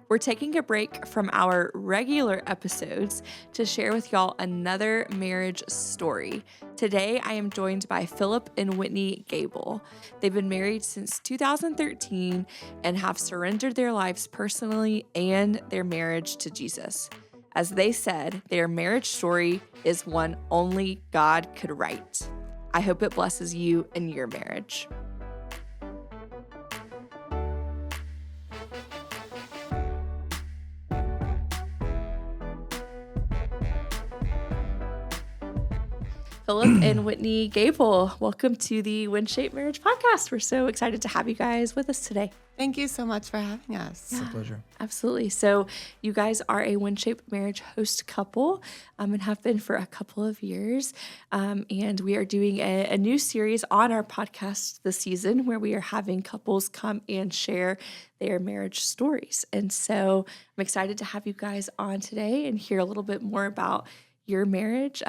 We're taking a break from our regular episodes to share with y'all another marriage story. Today, I am joined by Phillip and Whitney Gable. They've been married since 2013 and have surrendered their lives personally and their marriage to Jesus. As they said, their marriage story is one only God could write. I hope it blesses you in your marriage. Phillip and Whitney Gable, welcome to the WinShape Marriage Podcast. We're so excited to have you guys with us today. Thank you so much for having us. It's a pleasure. Absolutely. So you guys are a WinShape Marriage Host Couple and have been for a couple of years. And we are doing a new series on our podcast this season where we are having couples come and share their marriage stories. And so I'm excited to have you guys on today and hear a little bit more about your marriage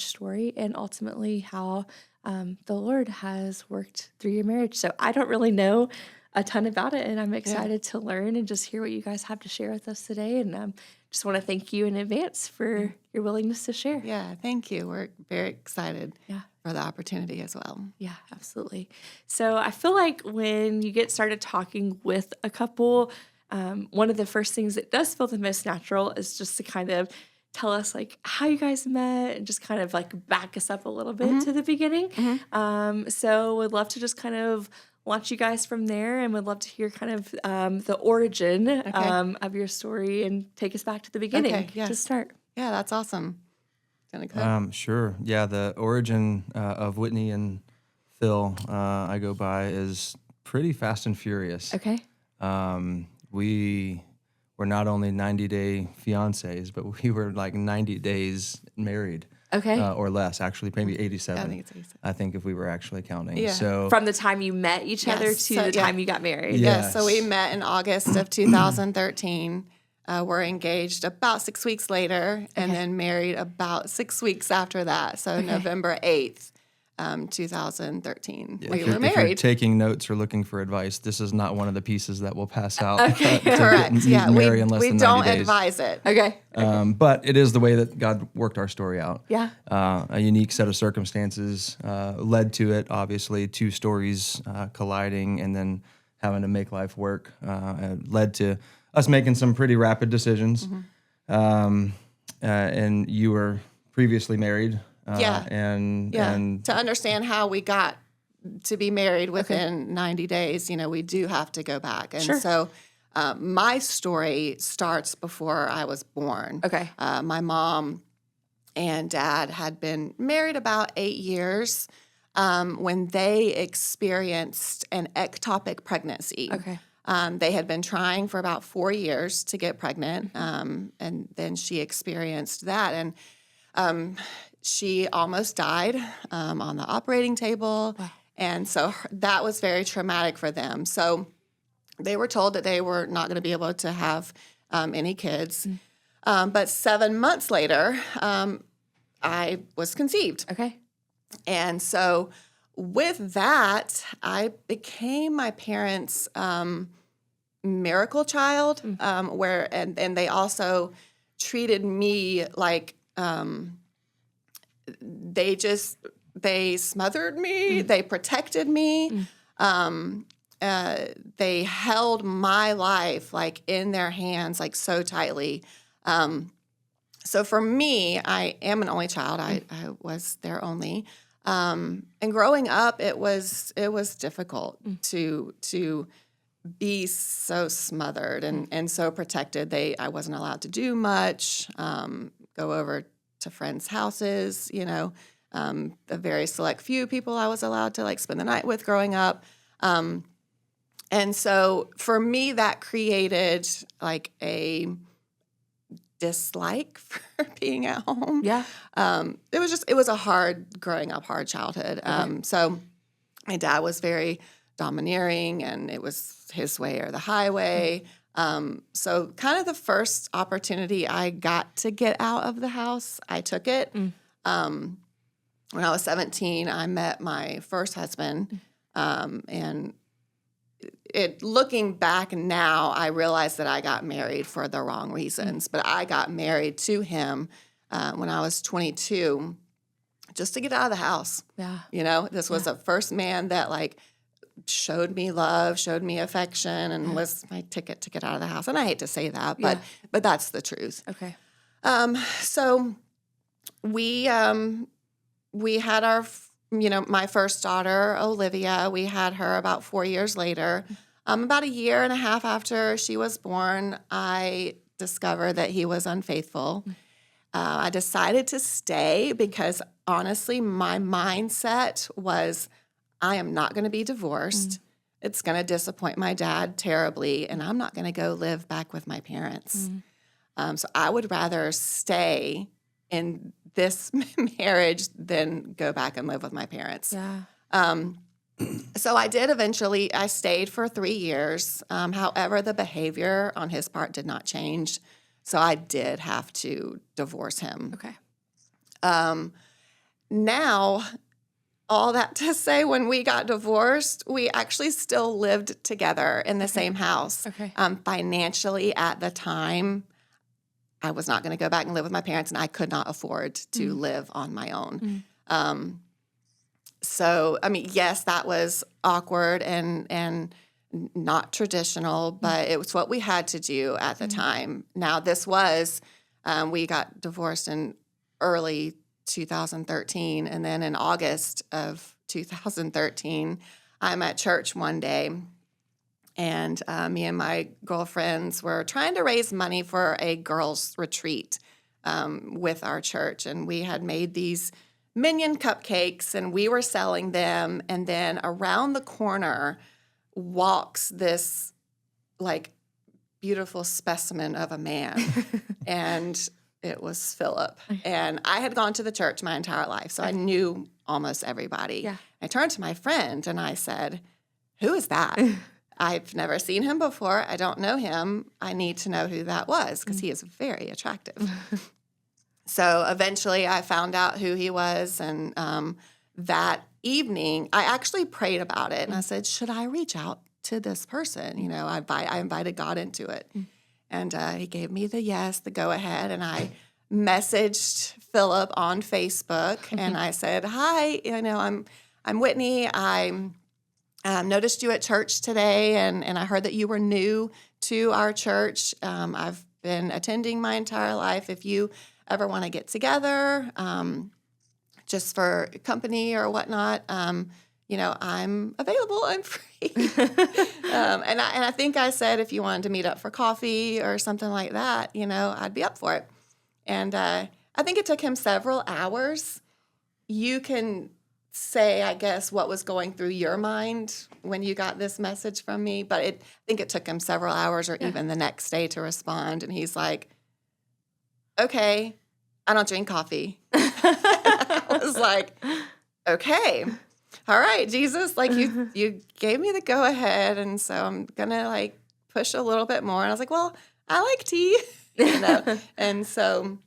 story, and ultimately how the Lord has worked through your marriage. So I don't really know a ton about it, and I'm excited to learn and just hear what you guys have to share with us today. And just want to thank you in advance for your willingness to share. Yeah, thank you. We're very excited for the opportunity as well. Yeah, absolutely. So I feel like when you get started talking with a couple, one of the first things that does feel the most natural is just to kind of tell us like how you guys met and just kind of like back us up a little bit to the beginning. So would love to just kind of launch you guys from there, and would love to hear kind of the origin of your story and take us back to the beginning to start. Yeah, that's awesome. Sure. Yeah, the origin of Whitney and Phil, I go by, is pretty fast and furious. Okay. We were not only 90-day fiancés, but we were like 90 days married. Okay. Or less, actually, maybe 87. I think it's 87. I think if we were actually counting. Yeah. So From the time you met each other to the time you got married. Yeah. Yes, so we met in August of 2013. We're engaged about 6 weeks later, and then married about 6 weeks after that. So November 8th, 2013, we were if married. you're taking notes or looking for advice, this is not one of the pieces that we'll pass out. Correct. Yeah, marry in less we than 90 don't days. advise it. Okay. But it is the way that God worked our story out. Yeah. A unique set of circumstances led to it, obviously, two stories colliding and then having to make life work led to us making some pretty rapid decisions. And you were previously married. And to understand how we got to be married within 90 days, we do have to go back. And so my story starts before I was born. Okay. My mom and dad had been married about 8 years when they experienced an ectopic pregnancy. Okay. They had been trying for about 4 years to get pregnant, and then she experienced that. And she almost died on the operating table. Wow. And so that was very traumatic for them. So they were told that they were not going to be able to have any kids. But 7 months later, I was conceived. Okay. And so with that, I became my parents' miracle child, and they also treated me like they smothered me, they protected me, they held my life like in their hands like so tightly. So for me, I am an only child. I was their only. And growing up, it was difficult to be so smothered and so protected. I wasn't allowed to do much, go over to friends' houses, a very select few people I was allowed to like spend the night with growing up. And so for me, that created like a dislike for being at home. Yeah. It was a hard growing up, hard childhood. So my dad was very domineering, and it was his way or the highway. So kind of the first opportunity I got to get out of the house, I took it. When I was 17, I met my first husband, and looking back now, I realized that I got married for the wrong reasons. But I got married to him when I was 22 just to get out of the house. Yeah. This was the first man that like showed me love, showed me affection, and was my ticket to get out of the house. And I hate to say that, but that's the truth. Okay. So we had our, my first daughter, Olivia. We had her about 4 years later. About a year and a half after she was born, I discovered that he was unfaithful. I decided to stay because, honestly, my mindset was, I am not going to be divorced. It's going to disappoint my dad terribly, and I'm not going to go live back with my parents. So I would rather stay in this marriage than go back and live with my parents. Yeah. So I did eventually. I stayed for 3 years. However, the behavior on his part did not change. So I did have to divorce him. Okay. Now, all that to say, when we got divorced, we actually still lived together in the same house. Okay. Financially, at the time, I was not going to go back and live with my parents, and I could not afford to live on my own. So, I mean, yes, that was awkward and not traditional, but it was what we had to do at the time. Now, this was, we got divorced in early 2013, and then in August of 2013, I'm at church one day, and me and my girlfriends were trying to raise money for a girls' retreat with our church, and we had made these minion cupcakes, and we were selling them, and then around the corner walks this like beautiful specimen of a man, and it was Philip. And I had gone to the church my entire life, so I knew almost everybody. Yeah. I turned to my friend and I said, "Who is that? I've never seen him before. I don't know him. I need to know who that was because he is very attractive." So eventually I found out who he was, and that evening I actually prayed about it, and I said, should I reach out to this person? I invited God into it. And he gave me the go-ahead, and I messaged Philip on Facebook, and I said, "Hi, I'm Whitney. I noticed you at church today, and I heard that you were new to our church. I've been attending my entire life. If you ever want to get together, just for company or whatnot, I'm available. I'm free." And I think I said if you wanted to meet up for coffee or something like that, I'd be up for it. And I think it took him several hours. You can say, I guess, what was going through your mind when you got this message from me, but I think it took him several hours or even the next day to respond. And he's like, "Okay, I don't drink coffee." I was like, "Okay. All right, Jesus, like you gave me the go ahead, and so I'm gonna like push a little bit more." And I was like, "Well, I like tea," And so,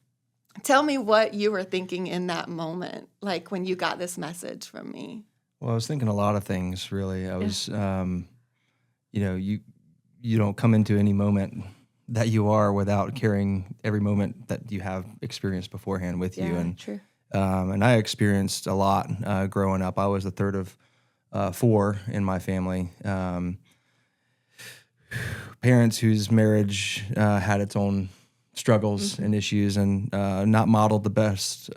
tell me what you were thinking in that moment, like when you got this message from me. Well, I was thinking a lot of things, really. I was, you don't come into any moment that you are without carrying every moment that you have experienced beforehand with you. And true. And I experienced a lot growing up. I was the third of 4 in my family. Parents whose marriage had its own struggles and issues, and not modeled the best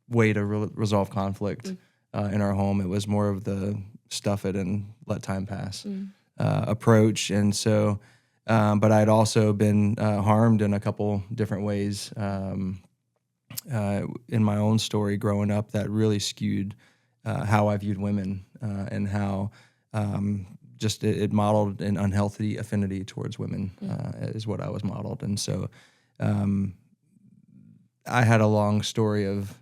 way to resolve conflict in our home. It was more of the stuff it and let time pass approach. And so, but I'd also been harmed in a couple different ways in my own story growing up that really skewed how I viewed women and how just it modeled an unhealthy affinity towards women is what I was modeled. And so I had a long story of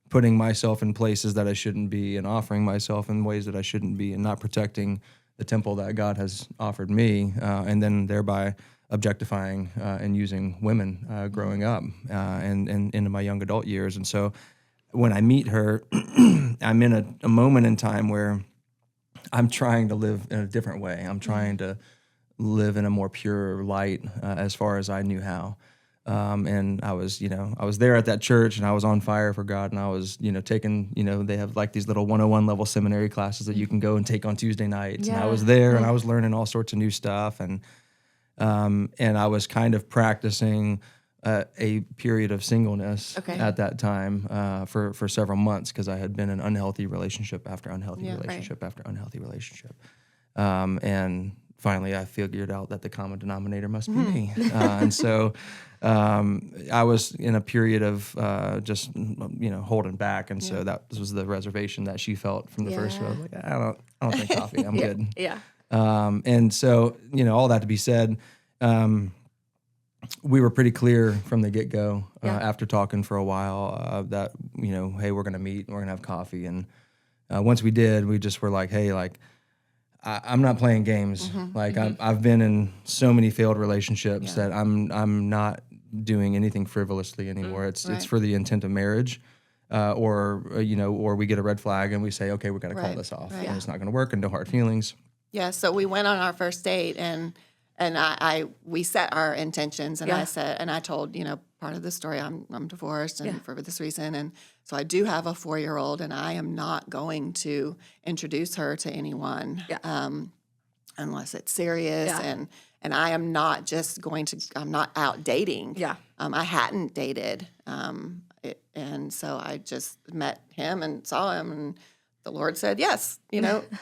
putting myself in places that I shouldn't be and offering myself in ways that I shouldn't be and not protecting the temple that God has offered me, and then thereby objectifying and using women growing up and into my young adult years. And so when I meet her, I'm in a moment in time where I'm trying to live in a different way. I'm trying to live in a more pure light as far as I knew how. And I was there at that church, and I was on fire for God, and I was, taking, they have like these little 101 level seminary classes that you can go and take on Tuesday nights. And I was there, and I was learning all sorts of new stuff. And I was kind of practicing a period of singleness at that time for several months, because I had been in unhealthy relationship after unhealthy relationship after unhealthy relationship. And finally, I figured out that the common denominator must be me. And so I was in a period of just, holding back. And so that was the reservation that she felt from the first. I was like, I don't drink coffee. I'm good. Yeah. And so, all that to be said, we were pretty clear from the get-go after talking for a while that, hey, we're going to meet and we're going to have coffee. And once we did, we just were like, hey, like, I'm not playing games. I've been in so many failed relationships that I'm not doing anything frivolously anymore. It's for the intent of marriage, or we get a red flag and we say, okay, we're going to call this off. And it's not going to work, and no hard feelings. Yeah. So we went on our first date, and we set our intentions, and I said, and I told, part of the story, I'm divorced and for this reason. And so I do have a 4-year-old, and I am not going to introduce her to anyone unless it's serious. And I am not just I'm not out dating. Yeah. I hadn't dated. And so I just met him and saw him, and the Lord said, yes,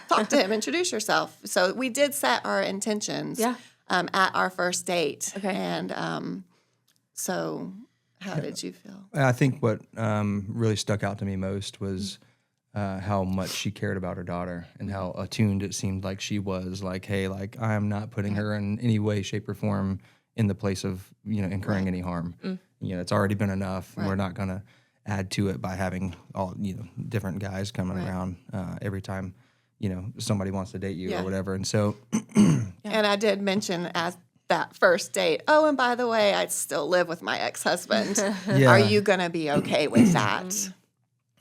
talk to him, introduce yourself. So we did set our intentions at our first date. Okay. And so how did you feel? I think what really stuck out to me most was how much she cared about her daughter, and how attuned it seemed like she was. Like, hey, like, I'm not putting her in any way, shape, or form in the place of, incurring any harm. It's already been enough. And we're not going to add to it by having all, different guys coming around every time, somebody wants to date you or whatever. And so. And I did mention at that first date, oh, and by the way, I still live with my ex-husband. Are you going to be okay with that?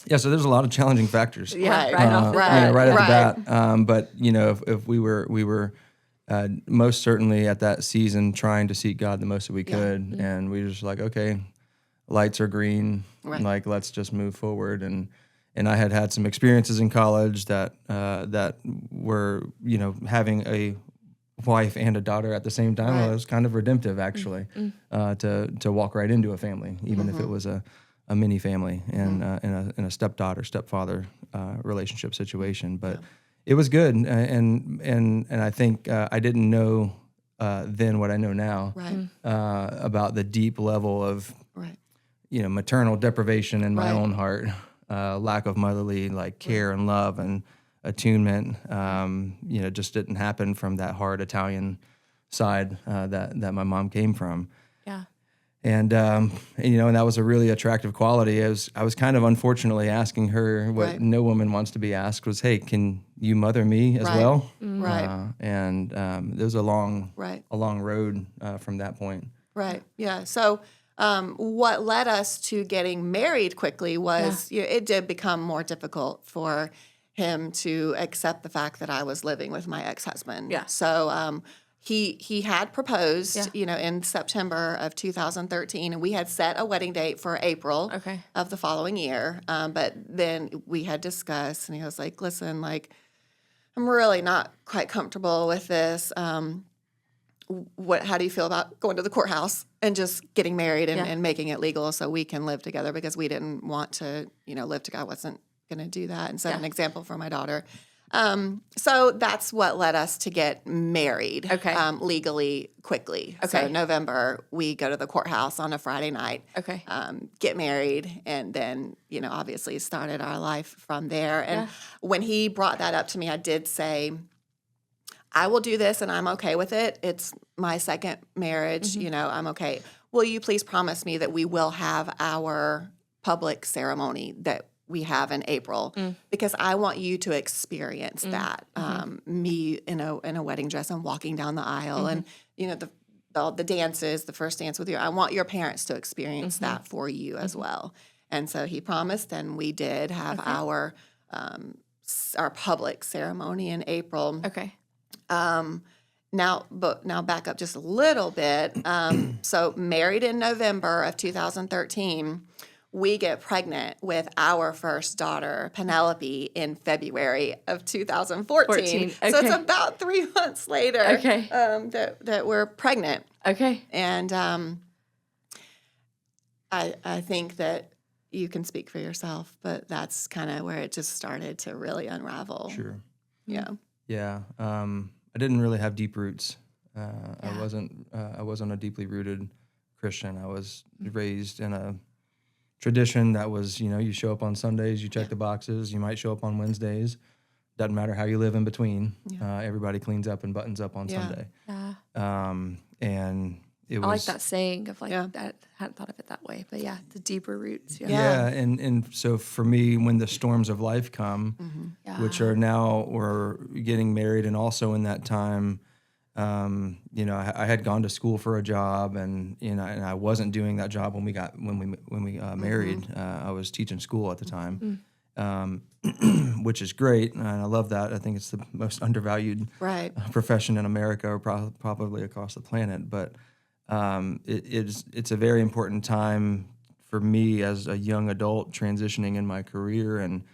Yeah, so there's a lot of challenging factors. Right off the bat. But, if we were most certainly at that season trying to seek God the most that we could. And we were just like, okay, lights are green. Like, let's just move forward. And I had some experiences in college that were, having a wife and a daughter at the same time. Well, it was kind of redemptive, actually, to walk right into a family, even if it was a mini family and in a stepdaughter, stepfather relationship situation. But it was good, and I think I didn't know then what I know now about the deep level of maternal deprivation in my own heart, lack of motherly care and love and attunement. Just didn't happen from that hard Italian side that my mom came from. Yeah. And and that was a really attractive quality. I was kind of unfortunately asking her what no woman wants to be asked was, hey, can you mother me as well? And there was a long road from that point. Right. Yeah. So what led us to getting married quickly was it did become more difficult for him to accept the fact that I was living with my ex-husband. Yeah. So he had proposed, in September of 2013, and we had set a wedding date for April of the following year. But then we had discussed, and he was like, listen, like, I'm really not quite comfortable with this. How do you feel about going to the courthouse and just getting married and making it legal so we can live together? Because we didn't want to, live together. I wasn't going to do that and set an example for my daughter. So that's what led us to get married legally quickly. Okay. So November, we go to the courthouse on a Friday night, get married, and then, obviously started our life from there. And when he brought that up to me, I did say, I will do this and I'm okay with it. It's my second marriage, I'm okay. Will you please promise me that we will have our public ceremony that we have in April, because I want you to experience that. Me in a wedding dress and walking down the aisle, and the dances, the first dance with you. I want your parents to experience that for you as well. And so he promised, and we did have our our public ceremony in April. Okay. Now back up just a little bit. So married in November of 2013, we get pregnant with our first daughter, Penelope, in February of 2014. Okay. So it's about 3 months later Okay. that we're pregnant. Okay. And I think that you can speak for yourself, but that's kind of where it just started to really unravel. Sure. Yeah. Yeah. I didn't really have deep roots. I wasn't a deeply rooted Christian. I was raised in a tradition that was, you show up on Sundays, you check the boxes, you might show up on Wednesdays. Doesn't matter how you live in between. Yeah. Everybody cleans up and buttons up on Sunday. Yeah. And it was. I like that saying of that. I hadn't thought of it that way, but the deeper roots. Yeah. And so for me, when the storms of life come, which are now we're getting married, and also in that time, I had gone to school for a job, and and I wasn't doing that job when we married. I was teaching school at the time, which is great, and I love that. I think it's the most undervalued profession in America, or probably across the planet. But it's a very important time for me as a young adult transitioning in my career and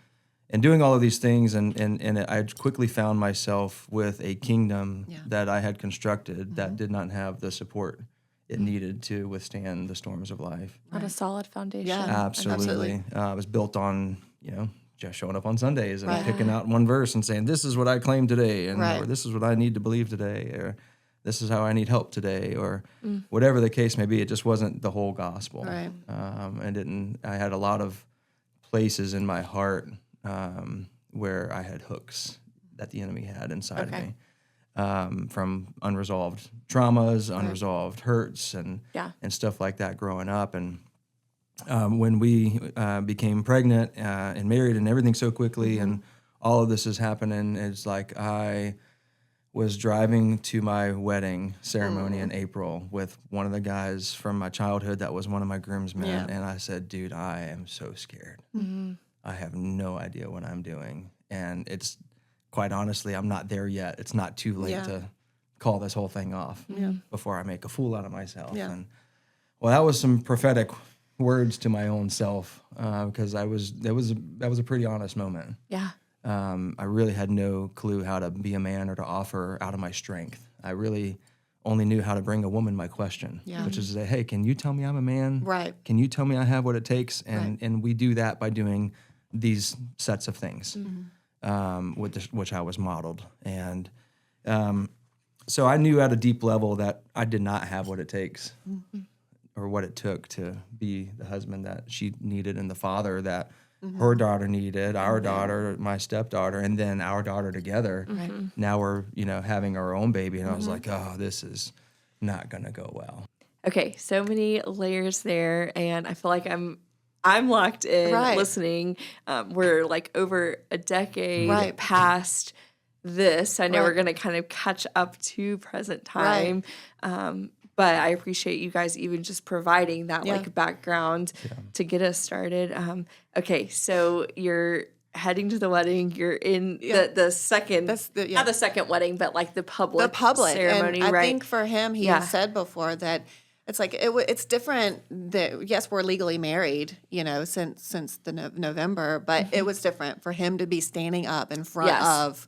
doing all of these things, and I quickly found myself with a kingdom that I had constructed that did not have the support it needed to withstand the storms of life. On a solid foundation. Yeah, Absolutely. It was built on, just showing up on Sundays and picking out one verse and saying, this is what I claim today, and or this is what I need to believe today, or this is how I need help today, or whatever the case may be. It just wasn't the whole gospel. Right. I had a lot of places in my heart where I had hooks that the enemy had inside of me, from unresolved traumas, unresolved hurts, and stuff like that growing up. And when we became pregnant and married and everything so quickly, and all of this is happening, it's like I was driving to my wedding ceremony in April with one of the guys from my childhood that was one of my groomsmen, and I said, dude, I am so scared. I have no idea what I'm doing. And it's, quite honestly, I'm not there yet. It's not too late to call this whole thing off before I make a fool out of myself. Yeah. And that was some prophetic words to my own self, because that was a pretty honest moment. Yeah. I really had no clue how to be a man or to offer out of my strength. I really only knew how to bring a woman my question, which is to say, hey, can you tell me I'm a man? Right. Can you tell me I have what it takes? And we do that by doing these sets of things, which I was modeled. And so I knew at a deep level that I did not have what it takes or what it took to be the husband that she needed and the father that her daughter needed, our daughter, my stepdaughter, and then our daughter together. Now we're, having our own baby. And I was like, oh, this is not going to go well. Okay, so many layers there, and I feel like I'm locked in listening. We're like over a decade past this. I know we're going to kind of catch up to present time. But I appreciate you guys even just providing that like background to get us started. Okay, so you're heading to the wedding. You're in the second, not the second wedding, but like the public ceremony, and I right? think for him, he had said before that it's like it's different. That yes, we're legally married, since the November, but it was different for him to be standing up in front of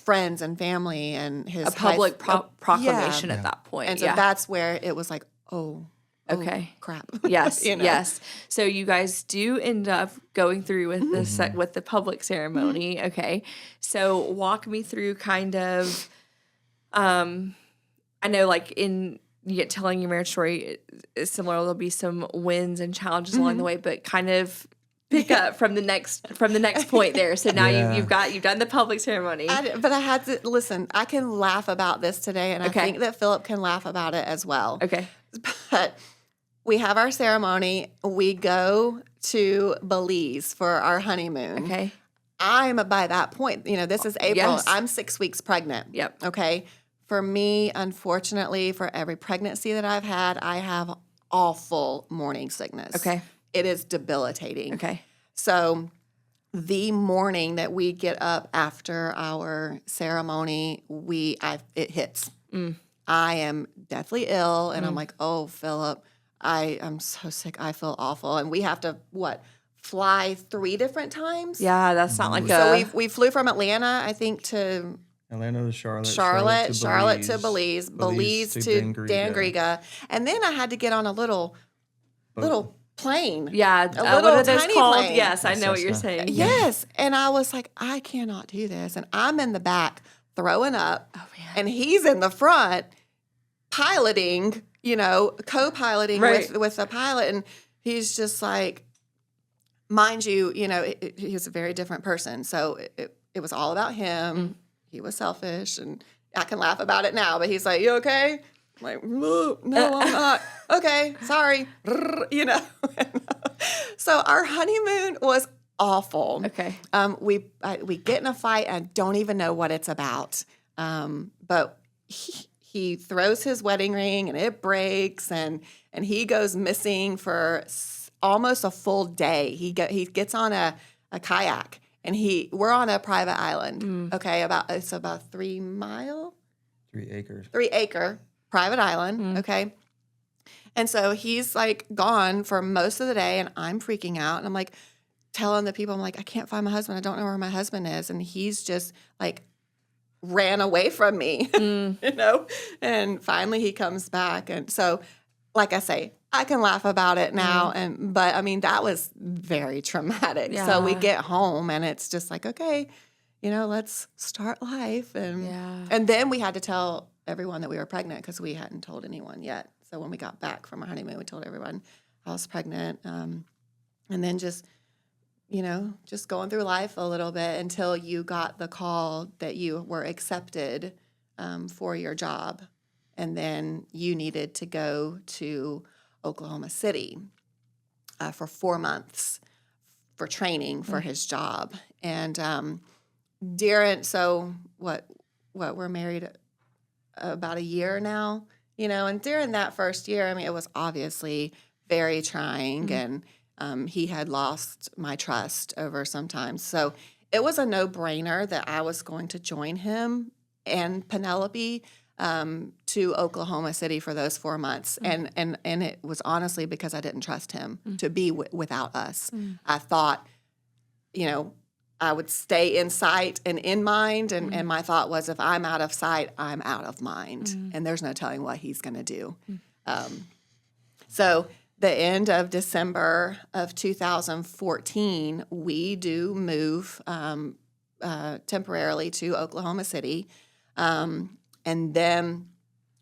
friends and family and his public proclamation at that point. And so that's where it was like, okay, crap. Yes, yes. So you guys do end up going through with with the public ceremony. Okay, so walk me through kind of. I know, like telling your marriage story is similar. There'll be some wins and challenges along the way, but kind of pick up from the next point there. So now you've done the public ceremony. But I had to listen. I can laugh about this today, and I think that Phillip can laugh about it as well. Okay, but we have our ceremony. We go to Belize for our honeymoon. Okay, I'm by that point. This is April. Yes. I'm 6 weeks pregnant. Yep. Okay. For me, unfortunately, for every pregnancy that I've had, I have awful morning sickness. Okay. It is debilitating. Okay. So the morning that we get up after our ceremony, it hits. I am deathly ill, and I'm like, oh, Phillip, I am so sick. I feel awful. And we have to, fly 3 different times? Yeah, that's not like So we flew from Atlanta, I think, to Atlanta to Charlotte, Charlotte to Belize, Belize to Dangriga. And then I had to get on a little plane. Yeah, a what little are those tiny called? plane. Yes, I know what you're saying. Yes. And I was like, I cannot do this. And I'm in the back throwing up. Oh, man. And he's in the front piloting, co-piloting with the pilot. And he's just like, mind you, he was a very different person. So it was all about him. He was selfish. And I can laugh about it now. But he's like, you okay? I'm like, no, I'm not. Okay, sorry. So our honeymoon was awful. Okay. We get in a fight. I don't even know what it's about. But he throws his wedding ring and it breaks, and he goes missing for almost a full day. He gets on a kayak, and we're on a private island. Okay, it's about 3 mile, 3 acres, 3 acre private island. Okay. And so he's like gone for most of the day, and I'm freaking out. And I'm like telling the people, I'm like, I can't find my husband. I don't know where my husband is. And he's just like ran away from me, And finally he comes back. And so, like I say, I can laugh about it now. But I mean, that was very traumatic. Yeah. So we get home, and it's just like, okay, let's start life. And then we had to tell everyone that we were pregnant because we hadn't told anyone yet. So when we got back from our honeymoon, we told everyone I was pregnant. And then just going through life a little bit until you got the call that you were accepted for your job. And then you needed to go to Oklahoma City for 4 months for training for his job. And we're married about a year now, and during that first year, I mean, it was obviously very trying, and he had lost my trust over some time. So it was a no-brainer that I was going to join him and Penelope to Oklahoma City for those 4 months. And it was honestly because I didn't trust him to be without us. I thought, I would stay in sight and in mind. And my thought was, if I'm out of sight, I'm out of mind. And there's no telling what he's going to do. So the end of December of 2014, we do move temporarily to Oklahoma City. And then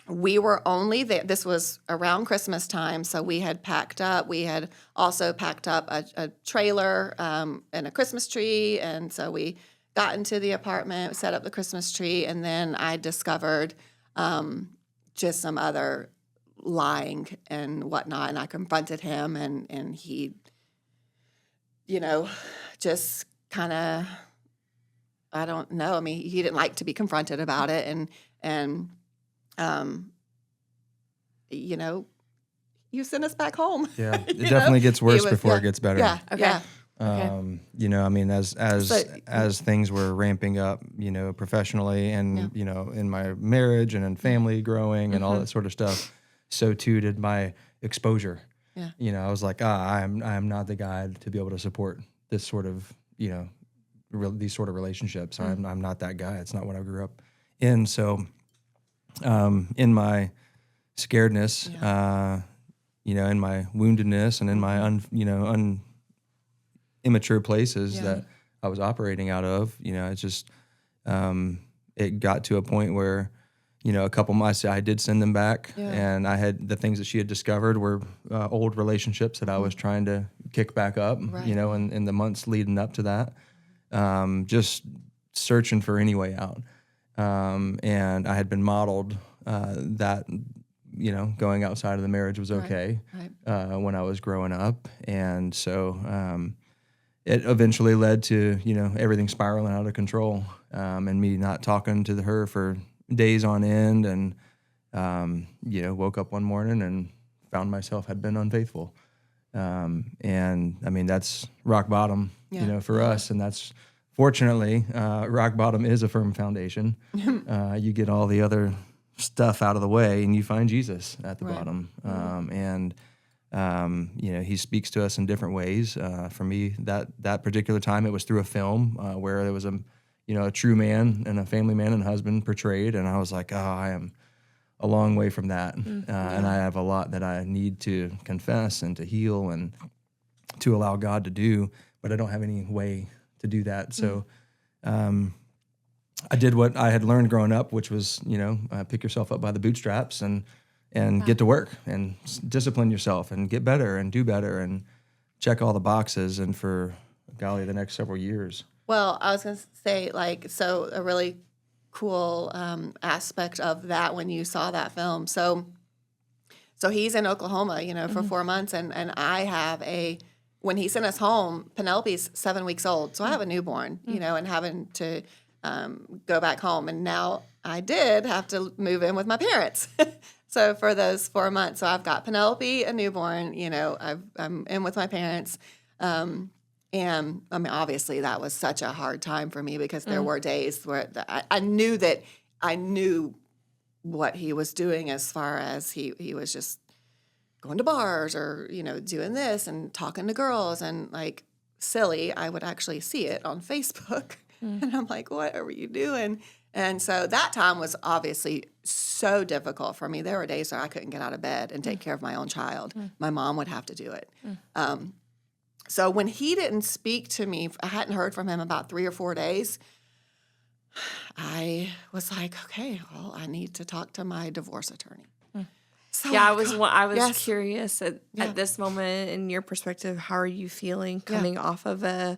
we were only there. This was around Christmas time, so we had packed up. We had also packed up a trailer and a Christmas tree, and so we got into the apartment, set up the Christmas tree, and then I discovered just some other lying and whatnot, and I confronted him, and he, just kind of, I don't know. I mean, he didn't like to be confronted about it, and you sent us back home. Yeah, it definitely gets worse before it gets better. Yeah, okay. I mean, as things were ramping up, professionally and, in my marriage and in family growing and all that sort of stuff, so too did my exposure. Yeah. I was like, I'm not the guy to be able to support this sort of, these sort of relationships. I'm not that guy. It's not what I grew up in. So, in my scaredness, in my woundedness and in my immature places that I was operating out of, it's just, it got to a point where, a couple months I did send them back, and I had the things that she had discovered were old relationships that I was trying to kick back up, in the months leading up to that, just searching for any way out. And I had been modeled that, going outside of the marriage was okay when I was growing up. And so it eventually led to, everything spiraling out of control, and me not talking to her for days on end, and, woke up one morning and found myself had been unfaithful. And I mean, that's rock bottom, Yeah. for us. And that's fortunately, rock bottom is a firm foundation. You get all the other stuff out of the way and you find Jesus at the Right. bottom. He speaks to us in different ways. For me, that particular time, it was through a film where there was a true man and a family man and husband portrayed. And I was like, oh, I am a long way from that. And I have a lot that I need to confess and to heal and to allow God to do, but I don't have any way to do that. So I did what I had learned growing up, which was, pick yourself up by the bootstraps and get to work and discipline yourself and get better and do better and check all the boxes. And for, golly, the next several years. Well, I was going to say, so a really cool aspect of that when you saw that film. So he's in Oklahoma, for 4 months, and I have when he sent us home, Penelope's 7 weeks old, so I have a newborn, and having to go back home, and now I did have to move in with my parents. So for those 4 months, so I've got Penelope, a newborn, I'm in with my parents. And I mean, obviously, that was such a hard time for me because there were days where I knew what he was doing as far as he was just going to bars or, doing this and talking to girls and like silly. I would actually see it on Facebook and I'm like, what are you doing? And so that time was obviously so difficult for me. There were days where I couldn't get out of bed and take care of my own child. My mom would have to do it. So when he didn't speak to me, I hadn't heard from him about 3 or 4 days. I was like, okay, well, I need to talk to my divorce attorney. So I was yes. curious at this moment in your perspective, how are you feeling coming off of a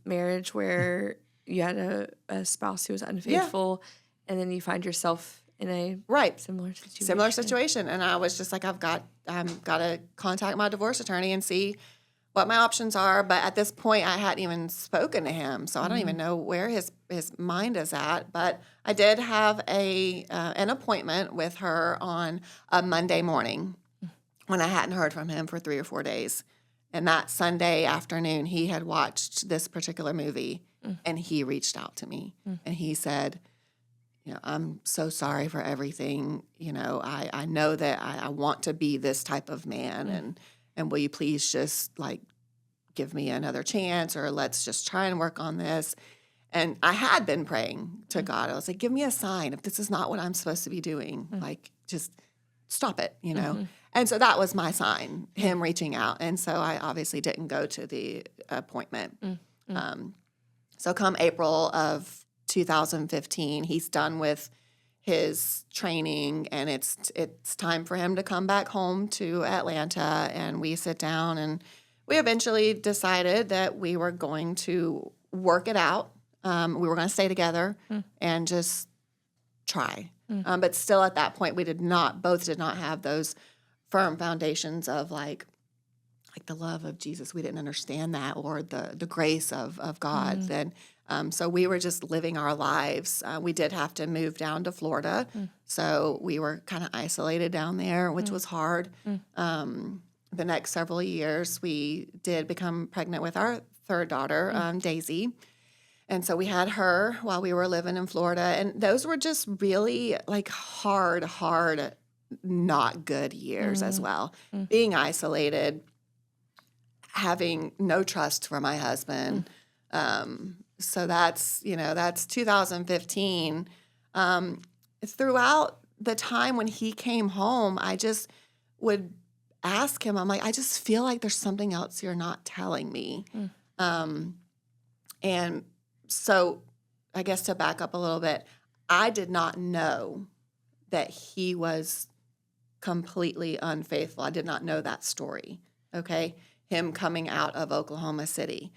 marriage where you had a spouse who was unfaithful and then you find yourself in a similar situation. And I was just like, I've got to contact my divorce attorney and see what my options are. But at this point, I hadn't even spoken to him, so I don't even know where his mind is at. But I did have an appointment with her on a Monday morning when I hadn't heard from him for 3 or 4 days. And that Sunday afternoon, he had watched this particular movie, and he reached out to me. And he said, I'm so sorry for everything. I know that I want to be this type of man, and will you please just give me another chance, or let's just try and work on this. And I had been praying to God. I was like, give me a sign if this is not what I'm supposed to be doing. Just stop it, And so that was my sign, him reaching out. And so I obviously didn't go to the appointment. So come April of 2015, he's done with his training, and it's time for him to come back home to Atlanta, and we sit down, and we eventually decided that we were going to work it out. We were going to stay together and just try. But still at that point, we both did not have those firm foundations of like the love of Jesus. We didn't understand that, or the grace of God. Then so we were just living our lives. We did have to move down to Florida. So we were kind of isolated down there, which was hard. The next several years, we did become pregnant with our third daughter, Daisy. And so we had her while we were living in Florida. And those were just really hard, not good years as well. Being isolated, having no trust for my husband. So that's 2015. Throughout the time when he came home, I just would ask him, I'm like, I just feel like there's something else you're not telling me. And so I guess to back up a little bit, I did not know that he was completely unfaithful. I did not know that story, okay? Him coming out of Oklahoma City.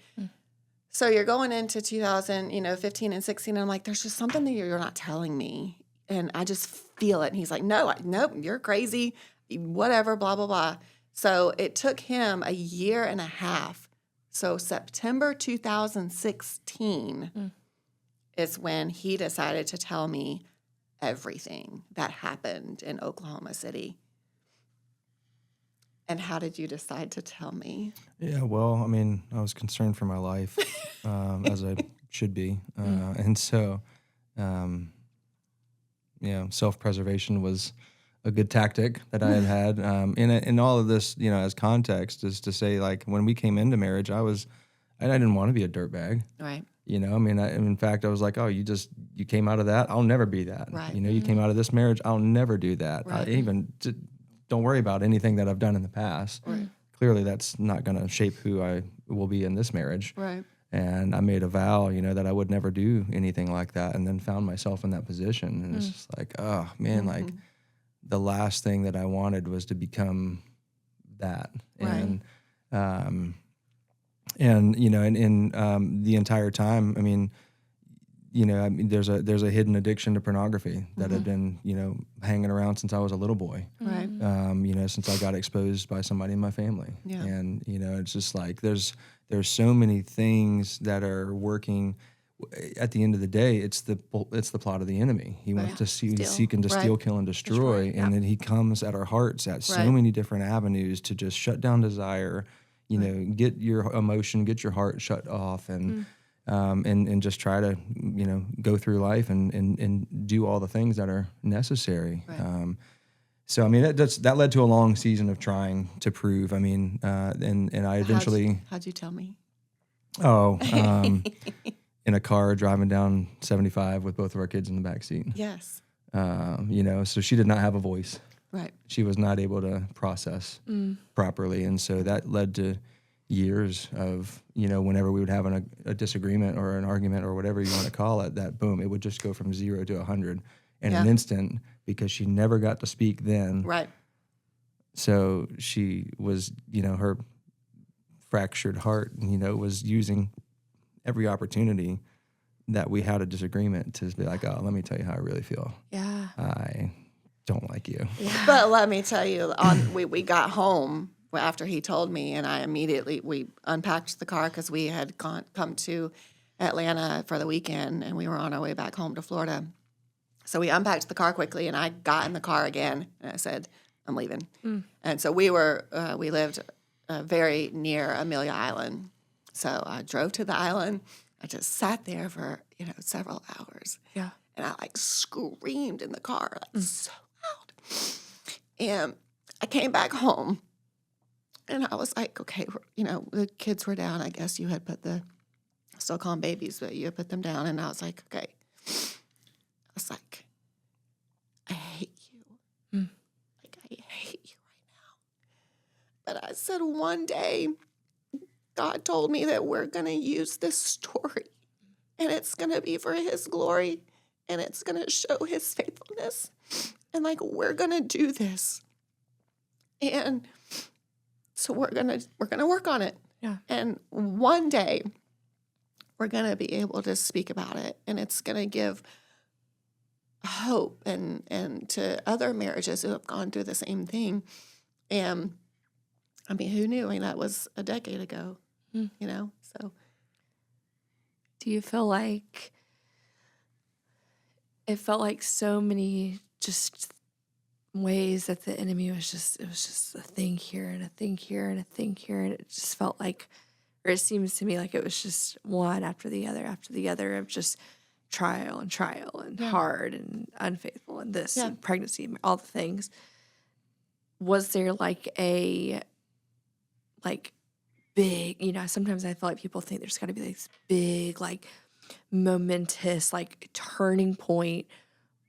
So you're going into 2015 and 16, and I'm like, there's just something that you're not telling me. And I just feel it. And he's like, no, you're crazy, whatever, blah, blah, blah. So it took him a year and a half. So September 2016 is when he decided to tell me everything that happened in Oklahoma City. And how did you decide to tell me? Yeah, well, I mean, I was concerned for my life, as I should be. And so, self-preservation was a good tactic that I had. In all of this, as context, is to say, like, when we came into marriage, I didn't want to be a dirtbag. Right. In fact, I was like, oh, you came out of that. I'll never be that. Right. You came out of this marriage. I'll never do that. Right. Don't worry about anything that I've done in the past. Right. Clearly, that's not going to shape who I will be in this marriage. Right. And I made a vow, that I would never do anything like that, and then found myself in that position. And it's just like, oh man, like the last thing that I wanted was to become that. Right. And the entire time, there's a hidden addiction to pornography that had been, hanging around since I was a little boy. Right. Since I got exposed by somebody in my family. Yeah. And, it's just like there's so many things that are working. At the end of the day, it's the plot of the enemy. He wants to seek and to steal, kill, and destroy. And then he comes at our hearts at so many different avenues to just shut down desire, get your emotion, get your heart shut off, and just try to, go through life and do all the things that are necessary. Right. So, that led to a long season of trying to prove. And I eventually... How'd you tell me? In a car driving down 75 with both of our kids in the back seat. Yes. So she did not have a voice. Right. She was not able to process properly. And so that led to years of, whenever we would have a disagreement or an argument or whatever you want to call it, that boom, it would just go from 0 to 100 in an instant, because she never got to speak then. Right. So she was, her fractured heart, was using every opportunity that we had a disagreement to be like, oh, let me tell you how I really feel. Yeah. I don't like you. Yeah. But let me tell you, we got home after he told me, and we unpacked the car because we had come to Atlanta for the weekend, and we were on our way back home to Florida. So we unpacked the car quickly, and I got in the car again, and I said, I'm leaving. And so we lived very near Amelia Island. So I drove to the island. I just sat there for, several hours. Yeah. And I screamed in the car, so loud. And I came back home, and I was like, okay, the kids were down. I guess you had still call them babies, but you had put them down. And I was like, okay. I was like, I hate you. I hate you right now. But I said, one day, God told me that we're going to use this story, and it's going to be for his glory, and it's going to show his faithfulness. And we're going to do this. And so we're going to work on it. Yeah. And one day we're going to be able to speak about it, and it's going to give hope and to other marriages who have gone through the same thing. And who knew? That was a decade ago, so. Do you feel like it felt like so many just ways that the enemy was just a thing here and a thing here and a thing here, and it just felt like, or it seems to me like it was just one after the other of just trial and hard and unfaithful and this and pregnancy and all the things. Was there a big, sometimes I feel like people think there's got to be this big, momentous, turning point,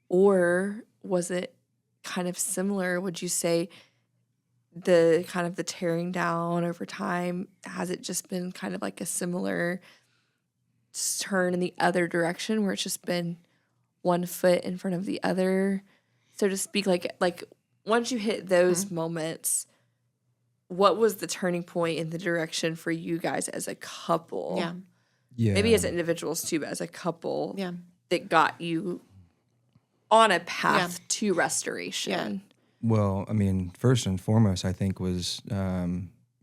or was it kind of similar? Would you say the kind of the tearing down over time, has it just been kind of a similar turn in the other direction where it's just been one foot in front of the other, so to speak? Once you hit those moments, what was the turning point in the direction for you guys as a couple? Yeah. Maybe as individuals too, but as a couple, Yeah. that got you on a path to restoration. Well, first and foremost, I think was,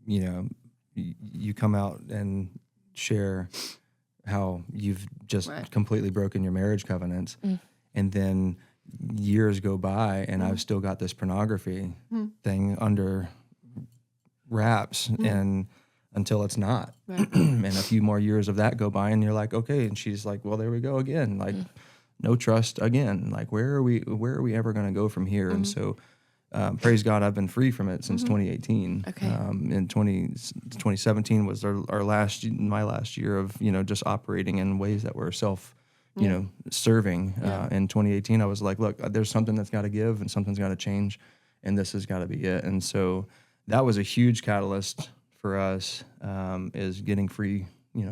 you come out and share how you've just completely broken your marriage covenants. And then years go by, and I've still got this pornography thing under wraps and until it's not. Right. And a few more years of that go by and you're like, okay. And she's like, well, there we go again. Like no trust again. Like, where are we ever going to go from here? And so, praise God, I've been free from it since 2018. Okay. In 2017 was my last year of, just operating in ways that were serving. In 2018, I was like, look, there's something that's got to give and something's got to change, and this has got to be it. And so that was a huge catalyst for us, is getting free,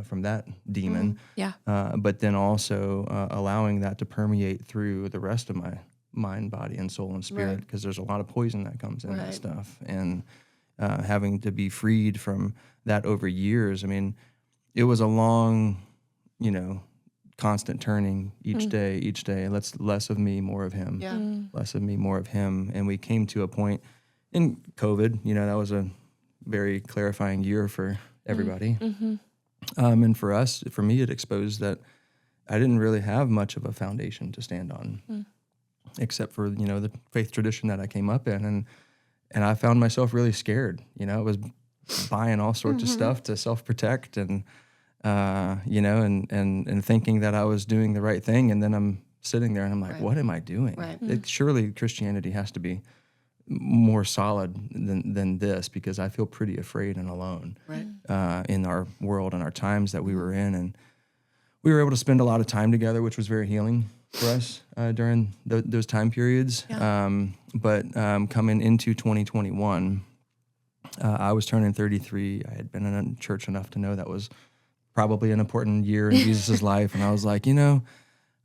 from that demon. Yeah. But then also allowing that to permeate through the rest of my mind, body, and soul and spirit, because there's a lot of poison that comes in that stuff. And having to be freed from that over years. I mean, it was a long, constant turning each day. Less of me, more of him. Yeah. Less of me, more of him. And we came to a point in COVID, that was a very clarifying year for everybody. And for me, it exposed that I didn't really have much of a foundation to stand on, except for, the faith tradition that I came up in. And I found myself really scared. I was buying all sorts of stuff to self-protect and, and thinking that I was doing the right thing. And then I'm sitting there and I'm like, what am I doing? Right. Surely Christianity has to be more solid than this, because I feel pretty afraid and alone in our world and our times that we were in. And we were able to spend a lot of time together, which was very healing for us during those time periods. But coming into 2021, I was turning 33. I had been in church enough to know that was probably an important year in Jesus' life. And I was like,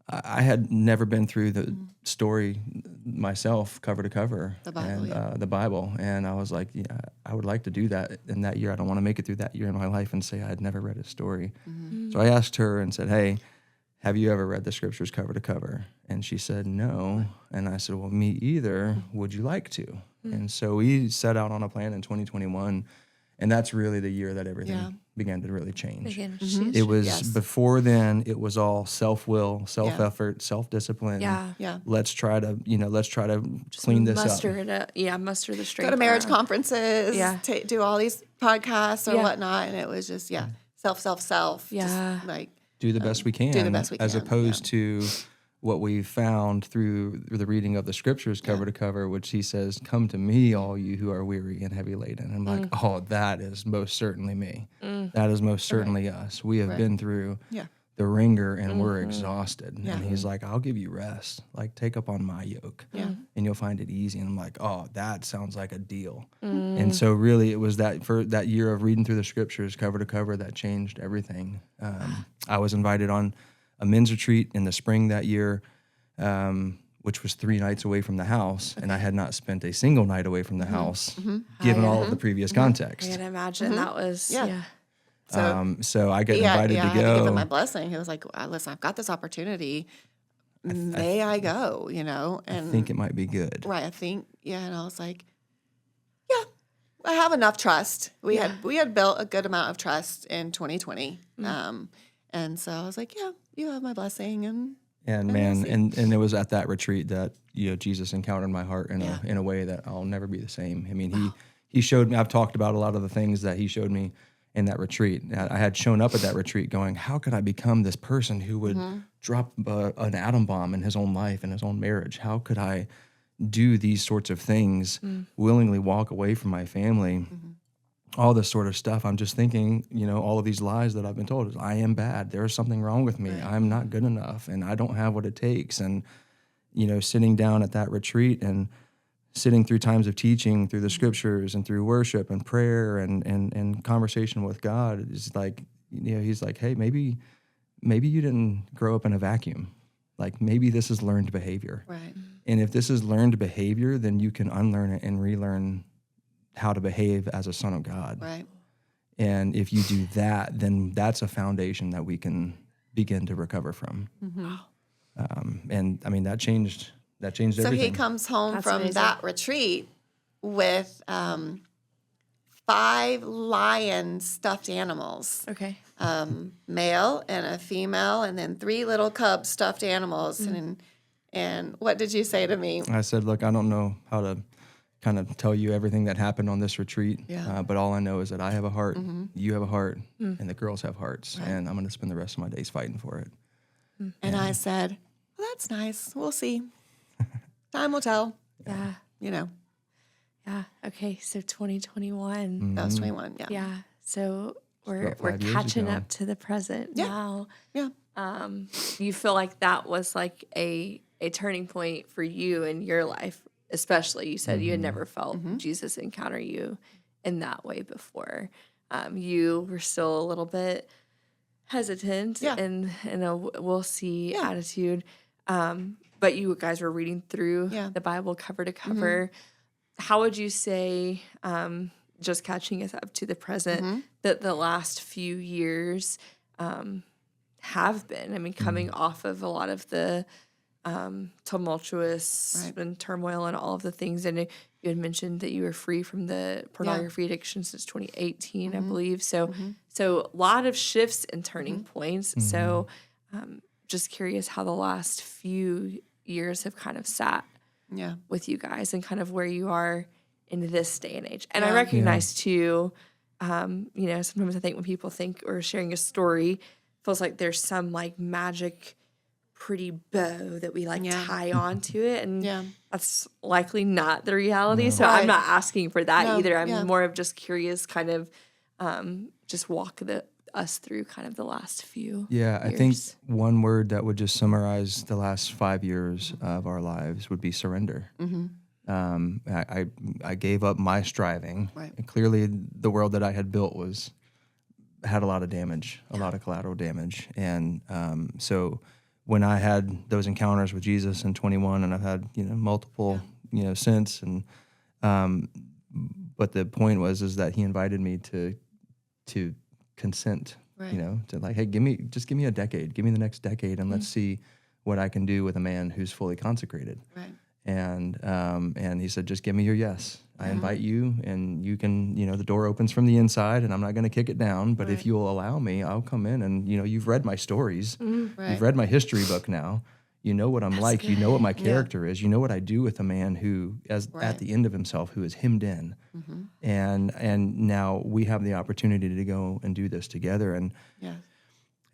I had never been through the story myself, cover to cover, the Bible. And I was like, I would like to do that in that year. I don't want to make it through that year in my life and say I had never read his story. So I asked her and said, hey, have you ever read the scriptures cover to cover? And she said, no. And I said, well, me either. Would you like to? And so we set out on a plan in 2021. And that's really the year that everything began to really change. It was before then. It was all self-will, self-effort, self-discipline. Let's try to, clean this up. Muster the strength. Go to marriage conferences. Do all these podcasts or whatnot, and it was just self. Just like do the best we can. Do the best we can. As opposed to what we found through the reading of the scriptures cover to cover, which he says, come to me, all you who are weary and heavy laden. And I'm like, oh, that is most certainly me. That is most certainly us. We have been through the ringer and we're exhausted. And he's like, I'll give you rest. Like, take up on my yoke and you'll find it easy. And I'm like, oh, that sounds like a deal. And so really it was for that year of reading through the scriptures cover to cover that changed everything. I was invited on a men's retreat in the spring that year, which was 3 nights away from the house. And I had not spent a single night away from the house, given all of the previous context. I can imagine that was, So I get invited to go. I had to give him my blessing. He was like, listen, I've got this opportunity. May I go, And I think it might be good. Right. I think, and I was like, I have enough trust. We had built a good amount of trust in 2020. And so I was like, you have my blessing. And it was at that retreat that, Jesus encountered my heart in a way that I'll never be the same. I mean, he showed me, I've talked about a lot of the things that he showed me in that retreat. I had shown up at that retreat going, how could I become this person who would drop an atom bomb in his own life and his own marriage? How could I do these sorts of things, willingly walk away from my family? All this sort of stuff. I'm just thinking, all of these lies that I've been told is I am bad. There's something wrong with me. I'm not good enough and I don't have what it takes. And, sitting down at that retreat and sitting through times of teaching through the scriptures and through worship and prayer and conversation with God is like, he's like, hey, maybe you didn't grow up in a vacuum. Like maybe this is learned behavior. Right. And if this is learned behavior, then you can unlearn it and relearn how to behave as a son of God. Right. And if you do that, then that's a foundation that we can begin to recover from. And I mean, that changed everything. So he comes home from that retreat with 5 lion stuffed animals. Okay. Male and a female, and then 3 little cub stuffed animals. And what did you say to me? I said, look, I don't know how to kind of tell you everything that happened on this retreat. Yeah. But all I know is that I have a heart, you have a heart, and the girls have hearts, and I'm going to spend the rest of my days fighting for it. And I said, well, that's nice. We'll see. Time will tell. Yeah. You know, Yeah. Okay. So 2021. that was 21. Yeah. Yeah. So we're about 5 years catching ago. up to the present Yeah. now. Yeah. You feel like that was like a turning point for you in your life, especially. You said you had never felt Jesus encounter you in that way before. You were still a little bit hesitant Yeah. and in a we'll see Yeah. attitude. But you guys were reading through Yeah. the Bible cover to cover. How would you say, just catching us up to the present, that the last few years have been? I mean, coming off of a lot of the tumultuous Right. and turmoil and all of the things. And you had mentioned that you were free from the pornography addiction since 2018, I believe. So a lot of shifts and turning points. So just curious how the last few years have kind of sat Yeah. with you guys and kind of where you are in this day and age. And I Yeah. recognize too, sometimes I think when people think or sharing a story, feels like there's some like magic pretty bow that we like Yeah. tie onto it. And Yeah. that's likely not the reality. So Right. I'm not asking for that No, either. I'm yeah. more of just curious, kind of just walk us through kind of the last few Yeah, I years. think one word that would just summarize the last 5 years of our lives would be surrender. I gave up my striving. Right. And clearly, the world that I had built had a lot of damage, a lot of collateral damage. And so when I had those encounters with Jesus in 21, and I've had multiple since, and but the point is that He invited me to consent. Right. To like, hey, give me a decade, give me the next decade, and let's see what I can do with a man who's fully consecrated. Right. And he said, just give me your yes. I invite you, and you can, the door opens from the inside, and I'm not going to kick it down. But if you'll allow me, I'll come in. And, you've read my stories. Right. You've read my history book now. You know what I'm like. You know what my character is. You know what I do with a man who, at the end of himself, who is hemmed in. And now we have the opportunity to go and do this together. And Yeah.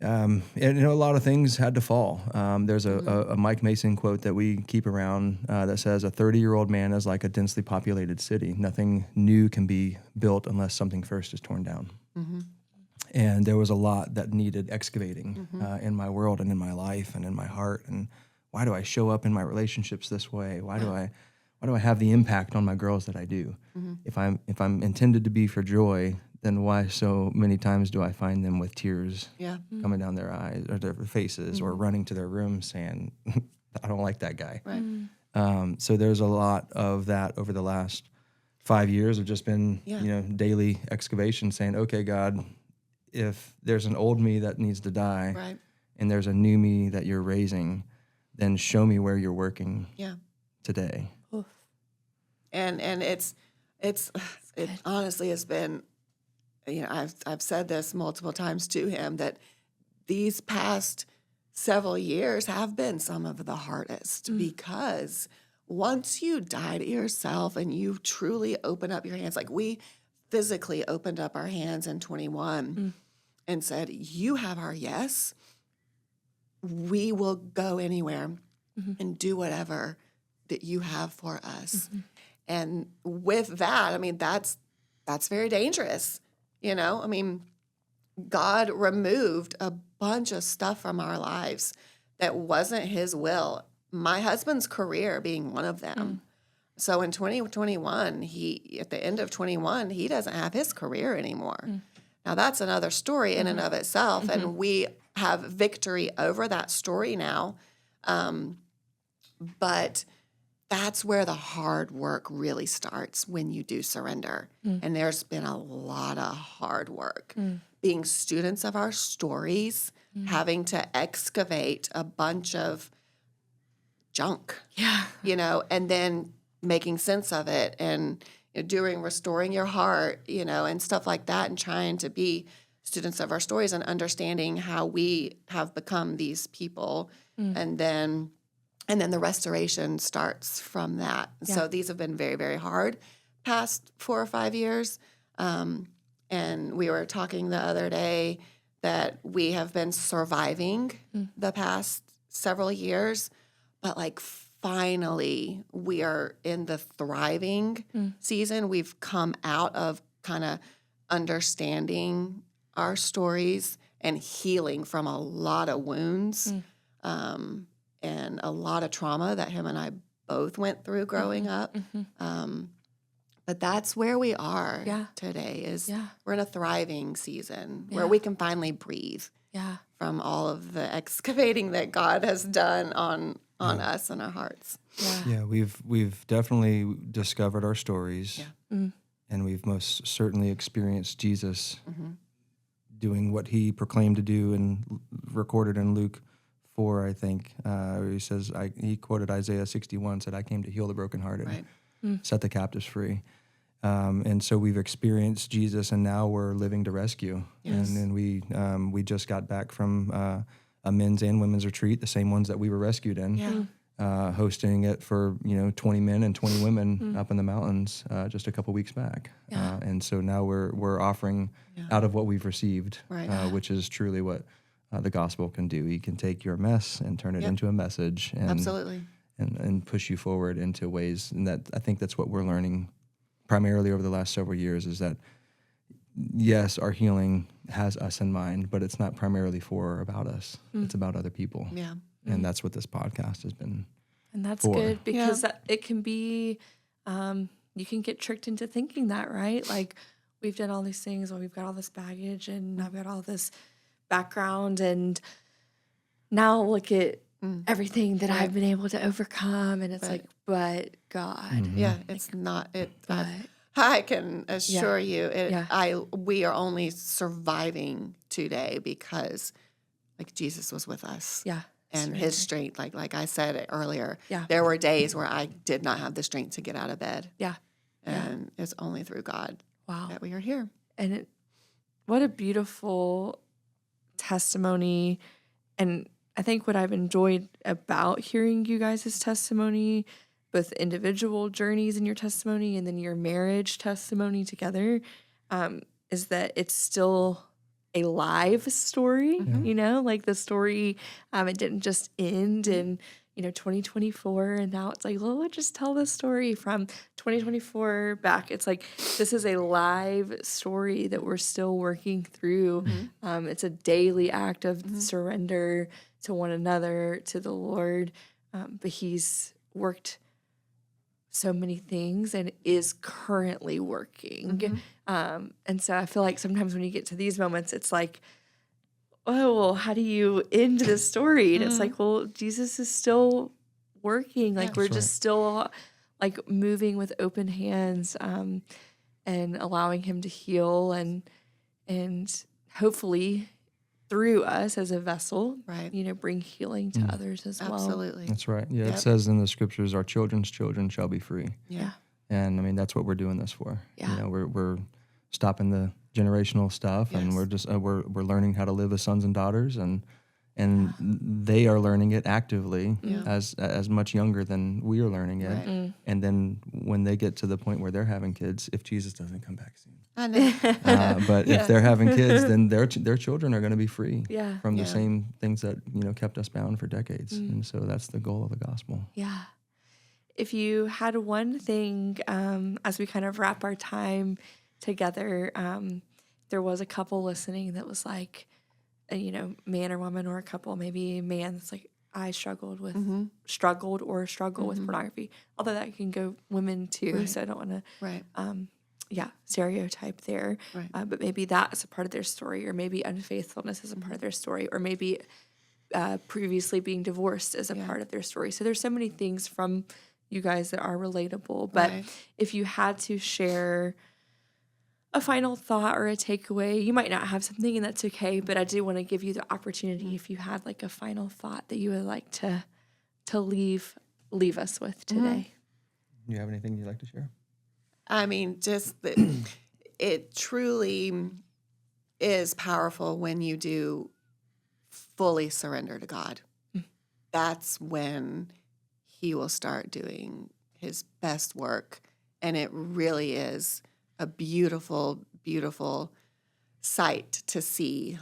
and a lot of things had to fall. There's a Mike Mason quote that we keep around that says, "A 30-year-old man is like a densely populated city. Nothing new can be built unless something first is torn down." And there was a lot that needed excavating in my world and in my life and in my heart. And why do I show up in my relationships this way? Why do I have the impact on my girls that I do? If I'm intended to be for joy, then why so many times do I find them with tears Yeah. coming down their eyes or their faces, or running to their room saying, "I don't like that guy." Right. So there's a lot of that over the last 5 years of just been, daily excavation, saying, "Okay, God, if there's an old me that needs to die, Right. and there's a new me that you're raising, then show me where you're working Yeah. today." Oof. And it honestly has been, I've said this multiple times to him, that these past several years have been some of the hardest, because once you die to yourself and you truly open up your hands, like we physically opened up our hands in 21 and said, "You have our yes. We will go anywhere and do whatever that you have for us." And with that, I mean, that's very dangerous. I mean, God removed a bunch of stuff from our lives that wasn't His will. My husband's career being one of them. So in 2021, at the end of 21, he doesn't have his career anymore. Now that's another story in and of itself, and we have victory over that story now. But that's where the hard work really starts, when you do surrender. And there's been a lot of hard work. Being students of our stories, having to excavate a bunch of junk, and then making sense of it, and restoring your heart, and stuff like that, and trying to be students of our stories and understanding how we have become these people, and then And then the restoration starts from that. Yeah. So these have been very, very hard past 4 or 5 years. And we were talking the other day that we have been surviving the past several years, but like finally we are in the thriving season. We've come out of kind of understanding our stories and healing from a lot of wounds and a lot of trauma that him and I both went through growing up. But that's where we are today is we're in a thriving season where we can finally breathe from all of the excavating that God has done on us and our hearts. Yeah, we've definitely discovered our stories, and we've most certainly experienced Jesus doing what he proclaimed to do and recorded in Luke 4, I think. Where he says, he quoted Isaiah 61, said, "I came to heal the brokenhearted, set the captives free." And so we've experienced Jesus, and now we're living to rescue. Yes. And we just got back from a men's and women's retreat, the same ones that we were rescued in, hosting it for 20 men and 20 women up in the mountains just a couple weeks back. And so now we're offering out of what we've received, which is truly what the gospel can do. He can take your mess and turn it into a message, and Absolutely. and push you forward into ways. And that I think that's what we're learning primarily over the last several years, is that yes, our healing has us in mind, but it's not primarily for or about us. It's about other people. Yeah. And that's what this podcast has been. And that's for. good because it can be, you can get tricked into thinking that, right? Like we've done all these things, or we've got all this baggage, and I've got all this background, and now look at everything that I've been able to overcome, and it's like, but God. Yeah, it's not it. I can assure you, we are only surviving today because, like, Jesus was with us. Yeah. And his strength, like I said earlier, there were days where I did not have the strength to get out of bed. Yeah. And it's only through God that we are here. And what a beautiful testimony. And I think what I've enjoyed about hearing you guys' testimony, both individual journeys in your testimony and then your marriage testimony together, is that it's still a live story, like the story, it didn't just end in, 2024. And now it's like, well, let's just tell the story from 2024 back. It's like, this is a live story that we're still working through. It's a daily act of surrender to one another, to the Lord. But he's worked so many things and is currently working. And so I feel like sometimes when you get to these moments, it's like, oh, well, how do you end this story? And it's like, well, Jesus is still working. Like we're just still like moving with open hands and allowing him to heal and hopefully through us as a vessel, bring healing to others as well. Absolutely. That's right. Yeah, it says in the scriptures, our children's children shall be free. Yeah. And I mean, that's what we're doing this for. Yeah. We're stopping the generational stuff, and we're just we're learning how to live as sons and daughters, and they are learning it actively as much younger than we are learning it. And then when they get to the point where they're having kids, if Jesus doesn't come back soon. I know. But if they're having kids, then their children are going to be free from the Yeah. same things that kept us bound for decades. And so that's the goal of the gospel. Yeah. If you had one thing, as we kind of wrap our time together, there was a couple listening that was like, man or woman, or a couple, maybe a man that's like, I struggle with pornography. Although that can go women too, so I don't want to stereotype there. But maybe that is a part of their story, or maybe unfaithfulness is a part of their story, or maybe previously being divorced is a part of their story. So there's so many things from you guys that are relatable. But if you had to share a final thought or a takeaway, you might not have something, and that's okay. But I do want to give you the opportunity, if you had like a final thought that you would like to leave us with today. You have anything you'd like to share? I mean, just it truly is powerful when you do fully surrender to God. That's when he will start doing his best work. And it really is a beautiful, beautiful sight to see.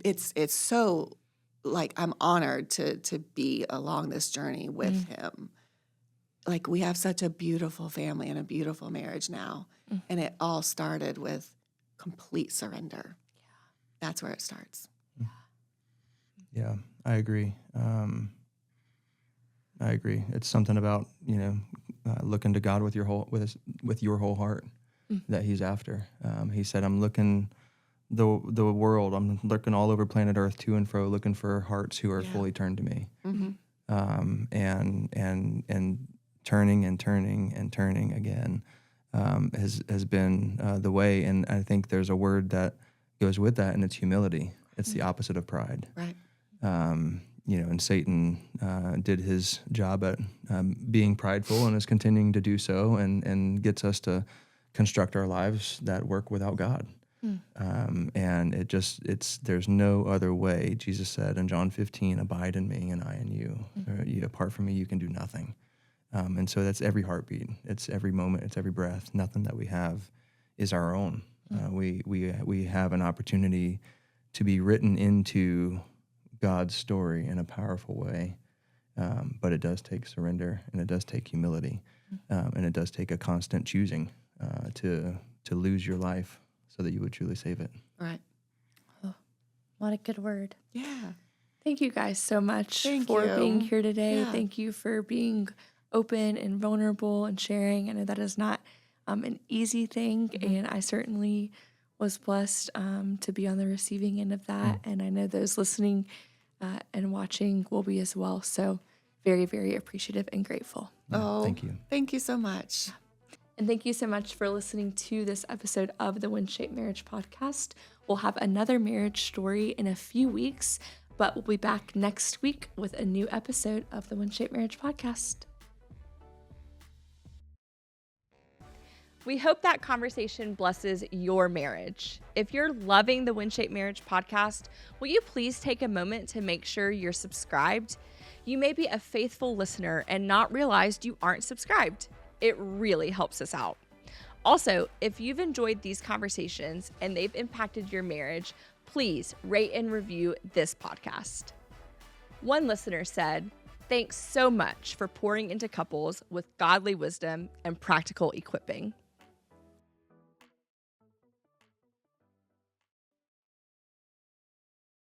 It's so, I'm honored to be along this journey with him. Like, we have such a beautiful family and a beautiful marriage now. And it all started with complete surrender. Yeah. That's where it starts. Yeah, I agree. I agree. It's something about, looking to God with your whole heart that he's after. He said, I'm looking the world. I'm looking all over planet Earth to and fro, looking for hearts who are fully turned to me. And turning and turning and turning again has been the way. And I think there's a word that goes with that, and it's humility. It's the opposite of pride. Right. And Satan did his job at being prideful and is continuing to do so, and gets us to construct our lives that work without God. And there's no other way. Jesus said in John 15, abide in me and I in you. Apart from me, you can do nothing. And so that's every heartbeat. It's every moment. It's every breath. Nothing that we have is our own. We have an opportunity to be written into God's story in a powerful way, but it does take surrender, and it does take humility, and it does take a constant choosing to lose your life so that you would truly save it. Right. Oh, what a good word. Yeah. Thank you guys so much Thank for you. being here today. Yeah. Thank you for being open and vulnerable and sharing. I know that is not an easy thing, and I certainly was blessed to be on the receiving end of that. And I know those listening and watching will be as well. So very, very appreciative and grateful. Oh, Thank you. Thank you so much. And thank you so much for listening to this episode of the WinShape Marriage Podcast. We'll have another marriage story in a few weeks, but we'll be back next week with a new episode of the WinShape Marriage Podcast. We hope that conversation blesses your marriage. If you're loving the WinShape Marriage Podcast, will you please take a moment to make sure you're subscribed? You may be a faithful listener and not realized you aren't subscribed. It really helps us out. Also, if you've enjoyed these conversations and they've impacted your marriage, please rate and review this podcast. One listener said, "Thanks so much for pouring into couples with godly wisdom and practical equipping."